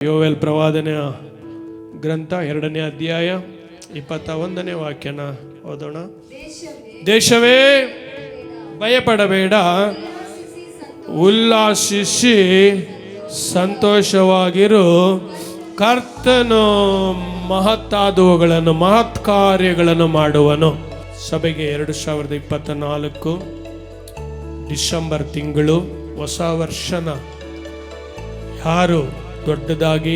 ಯೋವೇಲ್ ಪ್ರವಾದನೆಯ ಗ್ರಂಥ 2ನೇ ಅಧ್ಯಾಯ 21ನೇ ವಾಕ್ಯನ ಓದೋಣ. ದೇಶವೇ ಭಯಪಡಬೇಡ, ಉಲ್ಲಾಸಿಸಿ ಸಂತೋಷವಾಗಿರು, ಕರ್ತನು ಮಹತ್ತಾದವುಗಳನ್ನು ಮಹತ್ ಕಾರ್ಯಗಳನ್ನು ಮಾಡುವನು. ಸಭೆಗೆ 2024 ಡಿಸೆಂಬರ್ ತಿಂಗಳು ಹೊಸ ವರ್ಷನ ಯಾರು ದೊಡ್ಡದಾಗಿ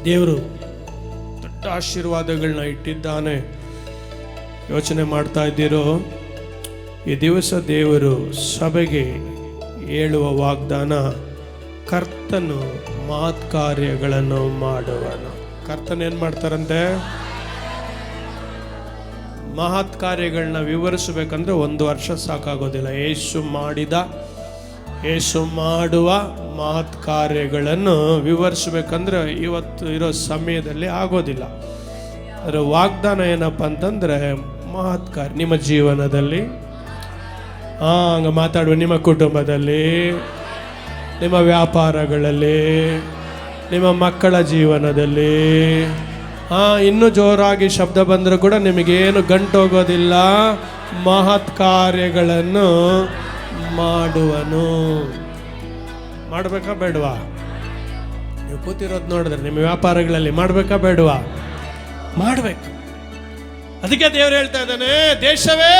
ದೇವರು ದೊಡ್ಡ ಆಶೀರ್ವಾದಗಳನ್ನ ಇಟ್ಟಿದ್ದಾನೆ ಯೋಚನೆ ಮಾಡ್ತಾ ಇದ್ದೀರೋ, ಈ ದಿವಸ ದೇವರು ಸಭೆಗೆ ಹೇಳುವ ವಾಗ್ದಾನ, ಕರ್ತನು ಮಹತ್ ಕಾರ್ಯಗಳನ್ನು ಮಾಡುವನು. ಕರ್ತನ ಏನ್ ಮಾಡ್ತಾರಂತೆ? ಮಹತ್ ಕಾರ್ಯಗಳನ್ನ ವಿವರಿಸಬೇಕಂದ್ರೆ 1 ವರ್ಷ ಸಾಕಾಗೋದಿಲ್ಲ. ಯೇಸು ಮಾಡುವ ಮಹತ್ ಕಾರ್ಯಗಳನ್ನು ವಿವರಿಸಬೇಕಂದ್ರೆ ಇವತ್ತು ಇರೋ ಸಮಯದಲ್ಲಿ ಆಗೋದಿಲ್ಲ. ಅದರ ವಾಗ್ದಾನ ಏನಪ್ಪ ಅಂತಂದ್ರೆ, ಮಹತ್ ಕಾರ್ಯ ನಿಮ್ಮ ಜೀವನದಲ್ಲಿ, ಹಂಗ ಮಾತಾಡುವ, ನಿಮ್ಮ ಕುಟುಂಬದಲ್ಲಿ, ನಿಮ್ಮ ವ್ಯಾಪಾರಗಳಲ್ಲಿ, ನಿಮ್ಮ ಮಕ್ಕಳ ಜೀವನದಲ್ಲಿ, ಇನ್ನೂ ಜೋರಾಗಿ ಶಬ್ದ ಬಂದರೂ ಕೂಡ ನಿಮಗೇನು ಗಂಟೋಗೋದಿಲ್ಲ. ಮಹತ್ ಕಾರ್ಯಗಳನ್ನು ಮಾಡುವನು. ಮಾಡಬೇಕಾ ಬೇಡವಾ? ನೀವು ಕೂತಿರೋದು ನೋಡಿದ್ರೆ ನಿಮ್ಮ ವ್ಯಾಪಾರಗಳಲ್ಲಿ ಮಾಡಬೇಕಾ ಬೇಡವಾ? ಮಾಡಬೇಕು. ಅದಕ್ಕೆ ದೇವರು ಹೇಳ್ತಾ ಇದ್ದಾನೆ, ದೇಶವೇ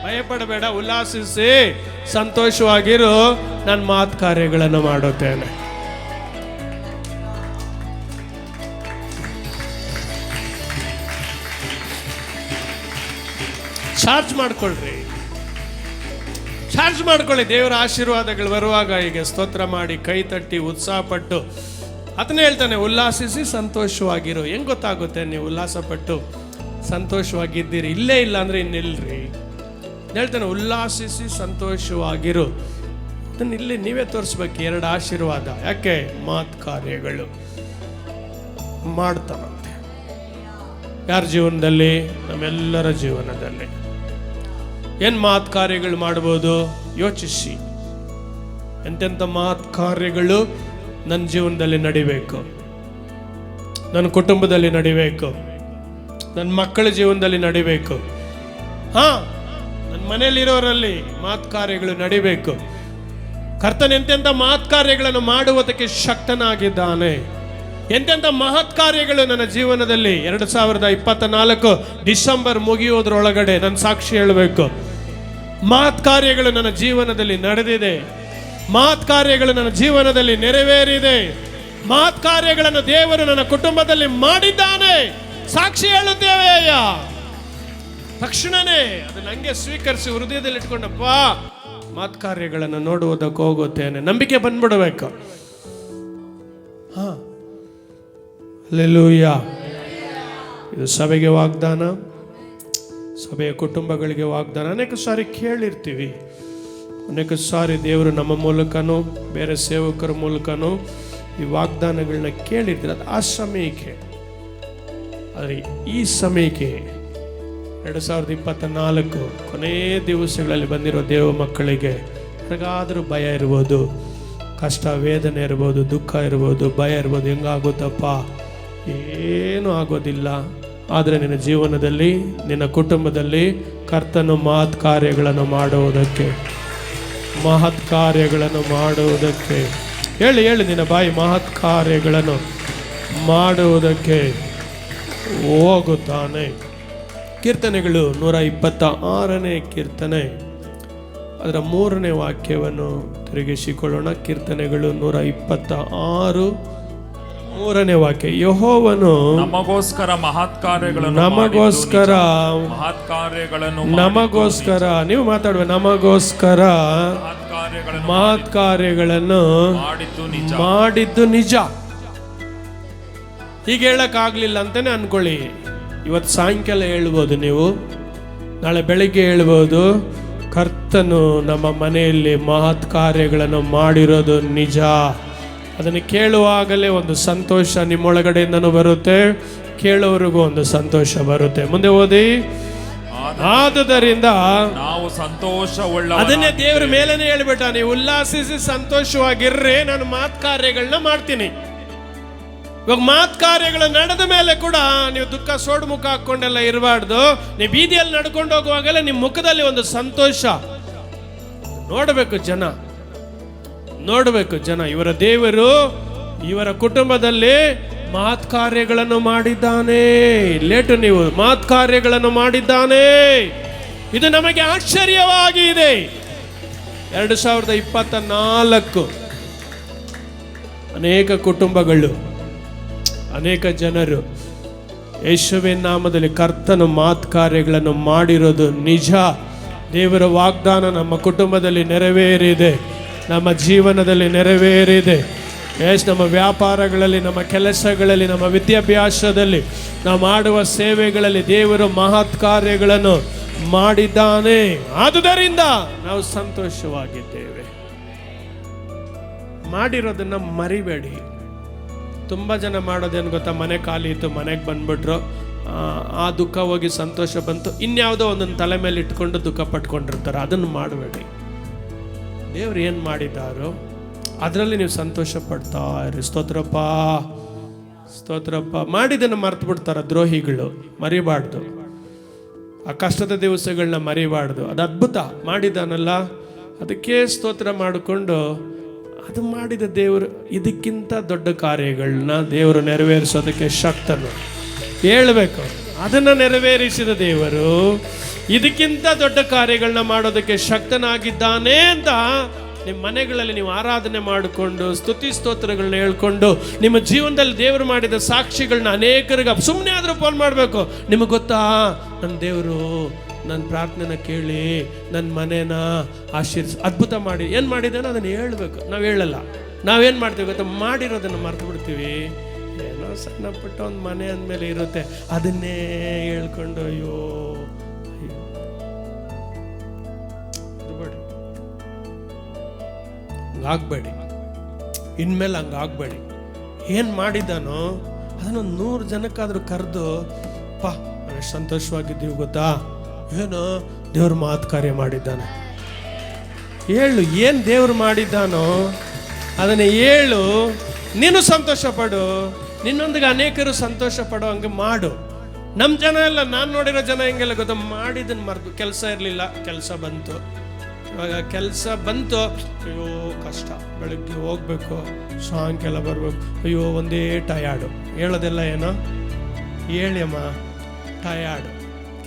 ಭಯಪಡಬೇಡ, ಉಲ್ಲಾಸಿಸಿ ಸಂತೋಷವಾಗಿರು, ನಾನು ಮಹತ್ ಕಾರ್ಯಗಳನ್ನು ಮಾಡುತ್ತೇನೆ. ಚಾರ್ಜ್ ಮಾಡ್ಕೊಳ್ಳಿ. ದೇವರ ಆಶೀರ್ವಾದಗಳು ಬರುವಾಗ ಹೀಗೆ ಸ್ತೋತ್ರ ಮಾಡಿ, ಕೈ ತಟ್ಟಿ, ಉತ್ಸಾಹ ಪಟ್ಟು ಅದನ್ನೇ ಹೇಳ್ತಾನೆ, ಉಲ್ಲಾಸಿಸಿ ಸಂತೋಷವಾಗಿರು. ಹೆಂಗ್ ಗೊತ್ತಾಗುತ್ತೆ ನೀವು ಉಲ್ಲಾಸಪಟ್ಟು ಸಂತೋಷವಾಗಿದ್ದೀರಿ? ಇಲ್ಲೇ ಇಲ್ಲ ಅಂದ್ರೆ ಇನ್ನೆಲ್ರಿ ಹೇಳ್ತಾನೆ, ಉಲ್ಲಾಸಿಸಿ ಸಂತೋಷವಾಗಿರು. ಅದನ್ನ ಇಲ್ಲಿ ನೀವೇ ತೋರಿಸ್ಬೇಕು. 2 ಆಶೀರ್ವಾದ. ಯಾಕೆ? ಮಹತ್ ಕಾರ್ಯಗಳು ಮಾಡ್ತಾನಂತೆ. ಯಾರ ಜೀವನದಲ್ಲಿ? ನಮ್ಮೆಲ್ಲರ ಜೀವನದಲ್ಲಿ. ಏನ್ ಮಹತ್ ಕಾರ್ಯಗಳು ಮಾಡ್ಬೋದು? ಯೋಚಿಸಿ. ಎಂತೆಂಥ ಮಹತ್ ಕಾರ್ಯಗಳು ನನ್ನ ಜೀವನದಲ್ಲಿ ನಡಿಬೇಕು, ನನ್ನ ಕುಟುಂಬದಲ್ಲಿ ನಡಿಬೇಕು, ನನ್ನ ಮಕ್ಕಳ ಜೀವನದಲ್ಲಿ ನಡಿಬೇಕು, ನನ್ನ ಮನೆಯಲ್ಲಿರೋರಲ್ಲಿ ಮಹತ್ ಕಾರ್ಯಗಳು ನಡಿಬೇಕು. ಕರ್ತನ ಎಂತೆಂಥ ಮಹತ್ ಕಾರ್ಯಗಳನ್ನು ಮಾಡುವುದಕ್ಕೆ ಶಕ್ತನಾಗಿದ್ದಾನೆ. ಎಂತೆಂಥ ಮಹತ್ ಕಾರ್ಯಗಳು ನನ್ನ ಜೀವನದಲ್ಲಿ 2024 ಡಿಸೆಂಬರ್ ಮುಗಿಯೋದ್ರೊಳಗಡೆ ನನ್ನ ಸಾಕ್ಷಿ ಹೇಳಬೇಕು. ಮಹತ್ ಕಾರ್ಯಗಳು ನನ್ನ ಜೀವನದಲ್ಲಿ ನಡೆದಿದೆ, ಮಹತ್ ಕಾರ್ಯಗಳು ನನ್ನ ಜೀವನದಲ್ಲಿ ನೆರವೇರಿದೆ, ಮಹತ್ ಕಾರ್ಯಗಳನ್ನು ದೇವರು ನನ್ನ ಕುಟುಂಬದಲ್ಲಿ ಮಾಡಿದ್ದಾನೆ. ಸಾಕ್ಷಿ ಹೇಳುತ್ತೇವೆ ಅಯ್ಯ. ತಕ್ಷಣನೇ ಅದನ್ನ ಹಂಗೆ ಸ್ವೀಕರಿಸಿ ಹೃದಯದಲ್ಲಿ ಇಟ್ಕೊಂಡಪ್ಪ, ಮಹತ್ ಕಾರ್ಯಗಳನ್ನು ನೋಡುವುದಕ್ಕೆ ಹೋಗುತ್ತೇನೆ. ನಂಬಿಕೆ ಬಂದ್ಬಿಡಬೇಕು. ಹಲ್ಲೆಲೂಯ. ಇದು ಸಭೆಗೆ ವಾಗ್ದಾನ, ಸಭೆಯ ಕುಟುಂಬಗಳಿಗೆ ವಾಗ್ದಾನ. ಅನೇಕ ಸಾರಿ ಕೇಳಿರ್ತೀವಿ, ಅನೇಕ ಸಾರಿ ದೇವರು ನಮ್ಮ ಮೂಲಕನೂ ಬೇರೆ ಸೇವಕರ ಮೂಲಕನೂ ಈ ವಾಗ್ದಾನಗಳನ್ನ ಕೇಳಿರ್ತೀರ. ಅದು ಆ ಸಮಯಕ್ಕೆ. ಆದರೆ ಈ ಸಮಯಕ್ಕೆ 2024 ಕೊನೇ ದಿವಸಗಳಲ್ಲಿ ಬಂದಿರೋ ದೇವ ಮಕ್ಕಳಿಗೆ ಯಾರಿಗಾದರೂ ಭಯ ಇರ್ಬೋದು, ಕಷ್ಟ ವೇದನೆ ಇರ್ಬೋದು, ದುಃಖ ಇರ್ಬೋದು, ಭಯ ಇರ್ಬೋದು. ಹೆಂಗಾಗುತ್ತಪ್ಪ? ಏನೂ ಆಗೋದಿಲ್ಲ. ಆದರೆ ನಿನ್ನ ಜೀವನದಲ್ಲಿ, ನಿನ್ನ ಕುಟುಂಬದಲ್ಲಿ ಕರ್ತನು ಮಹತ್ ಕಾರ್ಯಗಳನ್ನು ಮಾಡುವುದಕ್ಕೆ, ಮಹತ್ ಕಾರ್ಯಗಳನ್ನು ಮಾಡುವುದಕ್ಕೆ ಹೇಳಿ ನಿನ್ನ ಬಾಯಿ, ಮಹತ್ ಕಾರ್ಯಗಳನ್ನು ಮಾಡುವುದಕ್ಕೆ ಹೋಗುತ್ತಾನೆ. ಕೀರ್ತನೆಗಳು 126ನೇ ಕೀರ್ತನೆ, ಅದರ 3ನೇ ವಾಕ್ಯವನ್ನು ತಿರುಗಿಸಿಕೊಳ್ಳೋಣ. ಕೀರ್ತನೆಗಳು 126 3ನೇ ವಾಕ್ಯ. ಯೆಹೋವನು ನಮಗೋಸ್ಕರ ಮಹತ್ ಕಾರ್ಯಗಳನ್ನು ನೀವು ಮಾತಾಡುವ, ನಮಗೋಸ್ಕರ ಮಹತ್ ಕಾರ್ಯಗಳನ್ನು ಮಾಡಿದ್ದು ನಿಜ. ಹೀಗೆ ಹೇಳಕ್ಕಾಗ್ಲಿಲ್ಲ ಅಂತಾನೆ ಅನ್ಕೊಳ್ಳಿ. ಇವತ್ತು ಸಾಯಂಕಾಲ ಹೇಳ್ಬೋದು, ನೀವು ನಾಳೆ ಬೆಳಿಗ್ಗೆ ಹೇಳ್ಬೋದು, ಕರ್ತನು ನಮ್ಮ ಮನೆಯಲ್ಲಿ ಮಹತ್ ಕಾರ್ಯಗಳನ್ನು ಮಾಡಿರೋದು ನಿಜ. ಅದನ್ನು ಕೇಳುವಾಗಲೇ ಒಂದು ಸಂತೋಷ ನಿಮ್ಮೊಳಗಡೆಯಿಂದನೂ ಬರುತ್ತೆ, ಕೇಳೋರಿಗೂ ಒಂದು ಸಂತೋಷ ಬರುತ್ತೆ. ಮುಂದೆ ಓದಿ. ಆದುದರಿಂದ ನಾವು ಸಂತೋಷವುಳ್ಳ, ಅದನ್ನೇ ದೇವರ ಮೇಲೇನೆ ಹೇಳ್ಬಿಟ್ಟ, ನೀವು ಉಲ್ಲಾಸಿಸಿ ಸಂತೋಷವಾಗಿರ್ರಿ, ನಾನು ಮಹತ್ ಕಾರ್ಯಗಳನ್ನ ಮಾಡ್ತೀನಿ. ಇವಾಗ ಮಾತು ಕಾರ್ಯಗಳು ನಡೆದ ಮೇಲೆ ಕೂಡ ನೀವು ದುಃಖ ಸೋಡು ಮುಖ ಹಾಕೊಂಡೆಲ್ಲ ಇರಬಾರ್ದು. ನೀವು ಬೀದಿಯಲ್ಲಿ ನಡ್ಕೊಂಡು ಹೋಗುವಾಗೆಲ್ಲ ನಿಮ್ಮ ಮುಖದಲ್ಲಿ ಒಂದು ಸಂತೋಷ ನೋಡಬೇಕು ಜನ. ಇವರ ದೇವರು ಇವರ ಕುಟುಂಬದಲ್ಲಿ ಮಾತು ಕಾರ್ಯಗಳನ್ನು ಮಾಡಿದ್ದಾನೆ. ಲೇಟು ನೀವು ಮಾತು ಕಾರ್ಯಗಳನ್ನು ಮಾಡಿದ್ದಾನೆ. ಇದು ನಮಗೆ ಆಶ್ಚರ್ಯವಾಗಿದೆ. 2024 ಅನೇಕ ಕುಟುಂಬಗಳು, ಅನೇಕ ಜನರು ಯೇಸುವಿನ ನಾಮದಲ್ಲಿ ಕರ್ತನ ಮಾತು ಕಾರ್ಯಗಳನ್ನು ಮಾಡಿರೋದು ನಿಜ. ದೇವರ ವಾಗ್ದಾನ ನಮ್ಮ ಕುಟುಂಬದಲ್ಲಿ ನೆರವೇರಿದೆ, ನಮ್ಮ ಜೀವನದಲ್ಲಿ ನೆರವೇರಿದೆ. ನಮ್ಮ ವ್ಯಾಪಾರಗಳಲ್ಲಿ, ನಮ್ಮ ಕೆಲಸಗಳಲ್ಲಿ, ನಮ್ಮ ವಿದ್ಯಾಭ್ಯಾಸದಲ್ಲಿ, ನಾವು ಮಾಡುವ ಸೇವೆಗಳಲ್ಲಿ ದೇವರು ಮಹತ್ ಕಾರ್ಯಗಳನ್ನು ಮಾಡಿದ್ದಾನೆ. ಆದುದರಿಂದ ನಾವು ಸಂತೋಷವಾಗಿದ್ದೇವೆ. ಮಾಡಿರೋದನ್ನ ಮರಿಬೇಡಿ. ತುಂಬ ಜನ ಮಾಡೋದೇನು ಗೊತ್ತಾ, ಮನೆ ಖಾಲಿ ಇತ್ತು, ಮನೆಗೆ ಬಂದ್ಬಿಟ್ರು, ಆ ದುಃಖ ಹೋಗಿ ಸಂತೋಷ ಬಂತು, ಇನ್ಯಾವುದೋ ಒಂದೊಂದು ತಲೆ ಮೇಲೆ ಇಟ್ಕೊಂಡು ದುಃಖ ಪಟ್ಕೊಂಡಿರ್ತಾರೆ. ಅದನ್ನು ಮಾಡಬೇಡಿ. ದೇವ್ರು ಏನು ಮಾಡಿದ್ದಾರೋ ಅದರಲ್ಲಿ ನೀವು ಸಂತೋಷ ಪಡ್ತಾ ಇರಿ. ಸ್ತೋತ್ರಪ್ಪ ಮಾಡಿದ್ದನ್ನು ಮರ್ತು ಬಿಡ್ತಾರ ದ್ರೋಹಿಗಳು. ಮರಿಬಾರ್ದು. ಆ ಕಷ್ಟದ ದಿವಸಗಳನ್ನ ಮರಿಬಾರ್ದು. ಅದು ಅದ್ಭುತ ಮಾಡಿದಾನಲ್ಲ, ಅದಕ್ಕೆ ಸ್ತೋತ್ರ ಮಾಡಿಕೊಂಡು ಅದು ಮಾಡಿದ ದೇವರು ಇದಕ್ಕಿಂತ ದೊಡ್ಡ ಕಾರ್ಯಗಳನ್ನ ದೇವರು ನೆರವೇರಿಸೋದಕ್ಕೆ ಶಕ್ತನು. ಹೇಳಬೇಕು, ಅದನ್ನು ನೆರವೇರಿಸಿದ ದೇವರು ಇದಕ್ಕಿಂತ ದೊಡ್ಡ ಕಾರ್ಯಗಳನ್ನ ಮಾಡೋದಕ್ಕೆ ಶಕ್ತನಾಗಿದ್ದಾನೆ ಅಂತ ನಿಮ್ಮ ಮನೆಗಳಲ್ಲಿ ನೀವು ಆರಾಧನೆ ಮಾಡಿಕೊಂಡು ಸ್ತುತಿ ಸ್ತೋತ್ರಗಳನ್ನ ಹೇಳ್ಕೊಂಡು ನಿಮ್ಮ ಜೀವನದಲ್ಲಿ ದೇವರು ಮಾಡಿದ ಸಾಕ್ಷಿಗಳನ್ನ ಅನೇಕರಿಗೆ ಸುಮ್ಮನೆ ಆದರೂ ಫೋನ್ ಮಾಡಬೇಕು. ನಿಮಗೆ ಗೊತ್ತಾ, ನನ್ನ ದೇವರು ನನ್ನ ಪ್ರಾರ್ಥನೆನ ಕೇಳಿ ನನ್ನ ಮನೇನ ಆಶೀರ್ಸ್ ಅದ್ಭುತ ಮಾಡಿ ಏನು ಮಾಡಿದ್ದಾನೆ ಅದನ್ನು ಹೇಳಬೇಕು. ನಾವು ಹೇಳಲ್ಲ. ನಾವೇನು ಮಾಡ್ತೀವಿ ಗೊತ್ತಾ, ಮಾಡಿರೋದನ್ನು ಮರ್ತು ಬಿಡ್ತೀವಿ. ಏನೋ ಸಣ್ಣ ಪುಟ್ಟ ಒಂದು ಮನೆ ಅಂದಮೇಲೆ ಇರುತ್ತೆ, ಅದನ್ನೇ ಹೇಳ್ಕೊಂಡು ಅಯ್ಯೋ ಹಂಗಾಗಬೇಡಿ. ಇನ್ಮೇಲೆ ಹಂಗಾಗಬೇಡಿ. ಏನು ಮಾಡಿದ್ದಾನೋ ಅದನ್ನು 100 ಜನಕ್ಕಾದರೂ ಕರೆದು, ನಾವು ಎಷ್ಟು ಸಂತೋಷವಾಗಿದ್ದೀವಿ ಗೊತ್ತಾ, ಏನು ದೇವ್ರ ಮಾತು ಕಾರ್ಯ ಮಾಡಿದ್ದಾನೆ ಹೇಳು. ಏನು ದೇವ್ರು ಮಾಡಿದ್ದಾನೋ ಅದನ್ನು ಹೇಳು. ನೀನು ಸಂತೋಷ ಪಡು, ನಿನ್ನೊಂದಿಗೆ ಅನೇಕರು ಸಂತೋಷ ಪಡೋ ಹಂಗೆ ಮಾಡು. ನಮ್ಮ ಜನ ಎಲ್ಲ, ನಾನು ನೋಡಿರೋ ಜನ ಹೆಂಗೆಲ್ಲ ಗೊತ್ತಾ, ಮಾಡಿದ್ದನ್ನು ಮರೆತು, ಕೆಲಸ ಇರಲಿಲ್ಲ, ಕೆಲಸ ಬಂತು. ಇವಾಗ ಕೆಲಸ ಬಂತು, ಅಯ್ಯೋ ಕಷ್ಟ, ಬೆಳಗ್ಗೆ ಹೋಗ್ಬೇಕು, ಸಾಯಂಕಾಲ ಬರಬೇಕು, ಅಯ್ಯೋ ಒಂದೇ ಟಯಾರ್ಡು. ಹೇಳೋದೆಲ್ಲ ಏನೋ ಹೇಳಿ ಅಮ್ಮ, ಟಯಾರ್ಡು.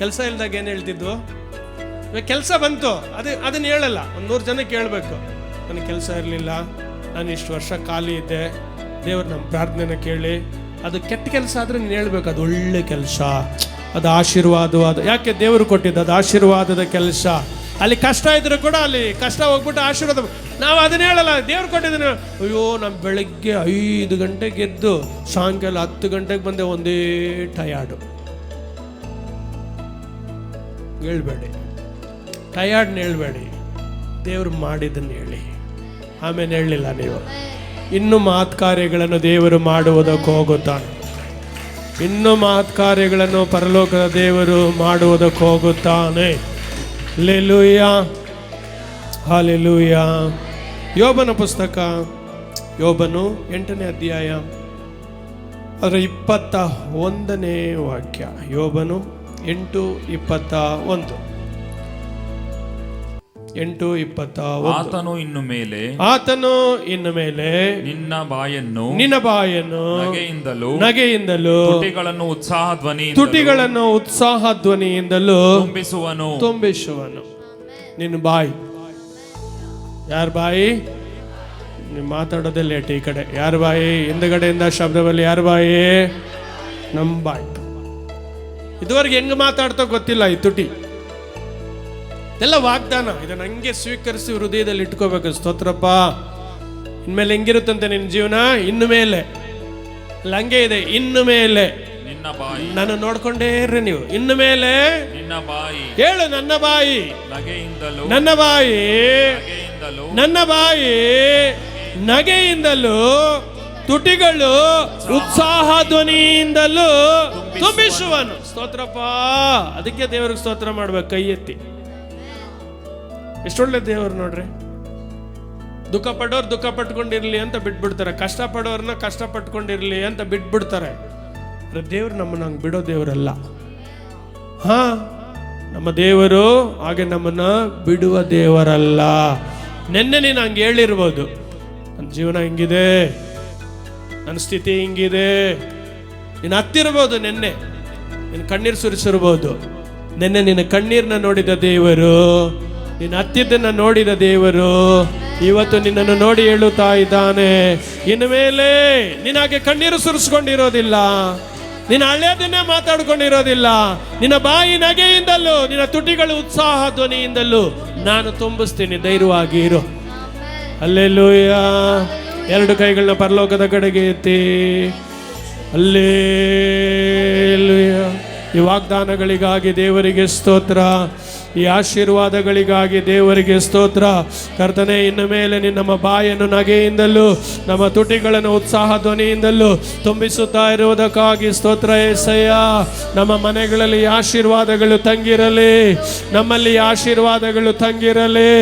ಕೆಲಸ ಇಲ್ದಾಗ ಏನು ಹೇಳ್ತಿದ್ವು, ಇವಾಗ ಕೆಲಸ ಬಂತು, ಅದನ್ನು ಹೇಳಲ್ಲ. 100 ಜನಕ್ಕೆ ಹೇಳ್ಬೇಕು, ನನಗೆ ಕೆಲಸ ಇರಲಿಲ್ಲ, ನಾನು ಇಷ್ಟು ವರ್ಷ ಖಾಲಿ ಇದ್ದೆ, ದೇವ್ರು ನಮ್ಮ ಪ್ರಾರ್ಥನೆನ ಕೇಳಿ. ಅದು ಕೆಟ್ಟ ಕೆಲಸ ಆದರೆ ನೀನು ಹೇಳ್ಬೇಕು, ಅದು ಒಳ್ಳೆ ಕೆಲಸ, ಅದು ಆಶೀರ್ವಾದವಾದ. ಯಾಕೆ ದೇವರು ಕೊಟ್ಟಿದ್ದು, ಅದು ಆಶೀರ್ವಾದದ ಕೆಲಸ. ಅಲ್ಲಿ ಕಷ್ಟ ಇದ್ರೂ ಕೂಡ ಅಲ್ಲಿ ಕಷ್ಟ ಹೋಗ್ಬಿಟ್ಟು ಆಶೀರ್ವಾದ. ನಾವು ಅದನ್ನ ಹೇಳಲ್ಲ, ದೇವ್ರು ಕೊಟ್ಟಿದ್ದೀನಿ. ಅಯ್ಯೋ ನಾನು ಬೆಳಗ್ಗೆ 5 ಗಂಟೆಗೆ ಎದ್ದು ಸಾಯಂಕಾಲ 10 ಗಂಟೆಗೆ ಬಂದೆ, ಒಂದೇ ಟಯಾರ್ಡು. ಹೇಳ್ಬೇಡಿ, ಟಯಾರ್ಡ್ನ ಹೇಳ್ಬೇಡಿ, ದೇವ್ರು ಮಾಡಿದ್ದನ್ನು ಹೇಳಿ. ಆಮೇಲೆ ಹೇಳಲಿಲ್ಲ ನೀವು, ಇನ್ನು ಮಹತ್ ಕಾರ್ಯಗಳನ್ನು ದೇವರು ಮಾಡುವುದಕ್ಕೆ ಹೋಗುತ್ತಾನೆ. ಇನ್ನು ಮಹತ್ ಕಾರ್ಯಗಳನ್ನು ಪರಲೋಕದ ದೇವರು ಮಾಡುವುದಕ್ಕೆ ಹೋಗುತ್ತಾನೆ. Hallelujah, hallelujah. ಯೋಬನ ಪುಸ್ತಕ, ಯೋಬನು 8ನೇ ಅಧ್ಯಾಯ ಅದರ 21ನೇ ವಾಕ್ಯ. ಯೋಬನು 8:21. ಆತನು ಇನ್ನು ಮೇಲೆ ನಿನ್ನ ಬಾಯನ್ನು ನಗೆಯಿಂದಲೂ ತುಟಿಗಳನ್ನು ಉತ್ಸಾಹ ಧ್ವನಿಯಿಂದಲೂ ತುಂಬಿಸುವನು. ನಿನ್ನ ಬಾಯಿ, ಯಾರ ಬಾಯಿ? ನೀವು ಮಾತಾಡೋದೇ ಲೇಟ್ ಈ ಕಡೆ. ಯಾರ ಬಾಯಿ? ಹಿಂದಗಡೆಯಿಂದ ಶಬ್ದದಲ್ಲಿ ಯಾರ ಬಾಯಿ? ನಮ್ಮ ಬಾಯಿ. ಇದುವರೆಗೆ ಹೆಂಗೆ ಮಾತಾಡ್ತಾ ಗೊತ್ತಿಲ್ಲ ಈ ತುಟಿ. ಇದೆಲ್ಲ ವಾಗ್ದಾನ. ಇದನ್ನ ಹಂಗೆ ಸ್ವೀಕರಿಸಿ ಹೃದಯದಲ್ಲಿ ಇಟ್ಕೋಬೇಕು. ಸ್ತೋತ್ರಪ್ಪ. ಇನ್ಮೇಲೆ ಹೆಂಗಿರುತ್ತಂತೆ ನಿನ್ನ ಜೀವನ? ಇನ್ನು ಮೇಲೆ ಅಲ್ಲ, ಹಂಗೆ ಇದೆ. ಇನ್ನು ಮೇಲೆ ನಾನು ನೋಡ್ಕೊಂಡೇ ಇರ್ರಿ ನೀವು. ಇನ್ನು ಮೇಲೆ ಹೇಳು, ನನ್ನ ಬಾಯಿ, ನನ್ನ ಬಾಯಿ, ನನ್ನ ಬಾಯಿ ನಗೆಯಿಂದಲೂ ತುಟಿಗಳು ಉತ್ಸಾಹ ಧ್ವನಿಯಿಂದಲೂ ತುಂಬಿಸುವನು. ಸ್ತೋತ್ರಪ್ಪ. ಅದಕ್ಕೆ ದೇವರಿಗೆ ಸ್ತೋತ್ರ ಮಾಡ್ಬೇಕು ಕೈ ಎತ್ತಿ. ಎಷ್ಟೊಳ್ಳೆ ದೇವರು ನೋಡ್ರಿ. ದುಃಖ ಪಡೋರು ದುಃಖ ಪಟ್ಕೊಂಡಿರ್ಲಿ ಅಂತ ಬಿಟ್ಬಿಡ್ತಾರೆ, ಕಷ್ಟಪಡೋರ್ನ ಕಷ್ಟಪಟ್ಕೊಂಡಿರ್ಲಿ ಅಂತ ಬಿಟ್ಬಿಡ್ತಾರೆ. ದೇವರು ನಮ್ಮನ್ನ ಹಂಗೆ ಬಿಡೋ ದೇವರಲ್ಲ. ಹಾ, ನಮ್ಮ ದೇವರು ಹಾಗೆ ನಮ್ಮನ್ನ ಬಿಡುವ ದೇವರಲ್ಲ. ನೆನ್ನೆ ನೀನು ಹಂಗೆ ಹೇಳಿರ್ಬೋದು, ನನ್ನ ಜೀವನ ಹಿಂಗಿದೆ, ನನ್ನ ಸ್ಥಿತಿ ಹಿಂಗಿದೆ. ನೀನು ಹತ್ತಿರ್ಬೋದು, ನೆನ್ನೆ ನೀನು ಕಣ್ಣೀರು ಸುರಿಸಿರ್ಬೋದು. ನೆನ್ನೆ ನಿನ್ನ ಕಣ್ಣೀರನ್ನ ನೋಡಿದ ದೇವರು, ನೀನು ಹತ್ತಿದ್ದನ್ನ ನೋಡಿದ ದೇವರು ಇವತ್ತು ನಿನ್ನನ್ನು ನೋಡಿ ಹೇಳುತ್ತಾ ಇದ್ದಾನೆ, ಇನ್ನು ಮೇಲೆ ನೀನು ಹಾಗೆ ಕಣ್ಣೀರು ಸುರಿಸ್ಕೊಂಡಿರೋದಿಲ್ಲ, ನೀನು ಹಳೆಯದನ್ನೇ ಮಾತಾಡ್ಕೊಂಡಿರೋದಿಲ್ಲ. ನಿನ್ನ ಬಾಯಿ ನಗೆಯಿಂದಲೂ ನಿನ್ನ ತುಟಿಗಳು ಉತ್ಸಾಹ ಧ್ವನಿಯಿಂದಲೂ ನಾನು ತುಂಬಿಸ್ತೀನಿ, ಧೈರ್ಯವಾಗಿ ಇರು. ಹಲ್ಲೆಲೂಯ. ಎರಡು ಕೈಗಳನ್ನ ಪರಲೋಕದ ಕಡೆಗೆ ಎತ್ತಿ ಹಲ್ಲೆಲೂಯ. ಈ ವಾಗ್ದಾನಗಳಿಗಾಗಿ ದೇವರಿಗೆ ಸ್ತೋತ್ರ, ಈ ಆಶೀರ್ವಾದಗಳಿಗಾಗಿ ದೇವರಿಗೆ ಸ್ತೋತ್ರ. ಕರ್ತನೇ, ಇನ್ನು ಮೇಲೆ ನಮ್ಮ ಬಾಯನ್ನು ನಗೆಯಿಂದಲೂ ನಮ್ಮ ತುಟಿಗಳನ್ನು ಉತ್ಸಾಹ ಧ್ವನಿಯಿಂದಲೂ ತುಂಬಿಸುತ್ತಾ ಇರುವುದಕ್ಕಾಗಿ ಸ್ತೋತ್ರ యేసయ్య. ನಮ್ಮ ಮನೆಗಳಲ್ಲಿ ಆಶೀರ್ವಾದಗಳು ತಂಗಿರಲಿ, ನಮ್ಮಲ್ಲಿ ಆಶೀರ್ವಾದಗಳು ತಂಗಿರಲಿ.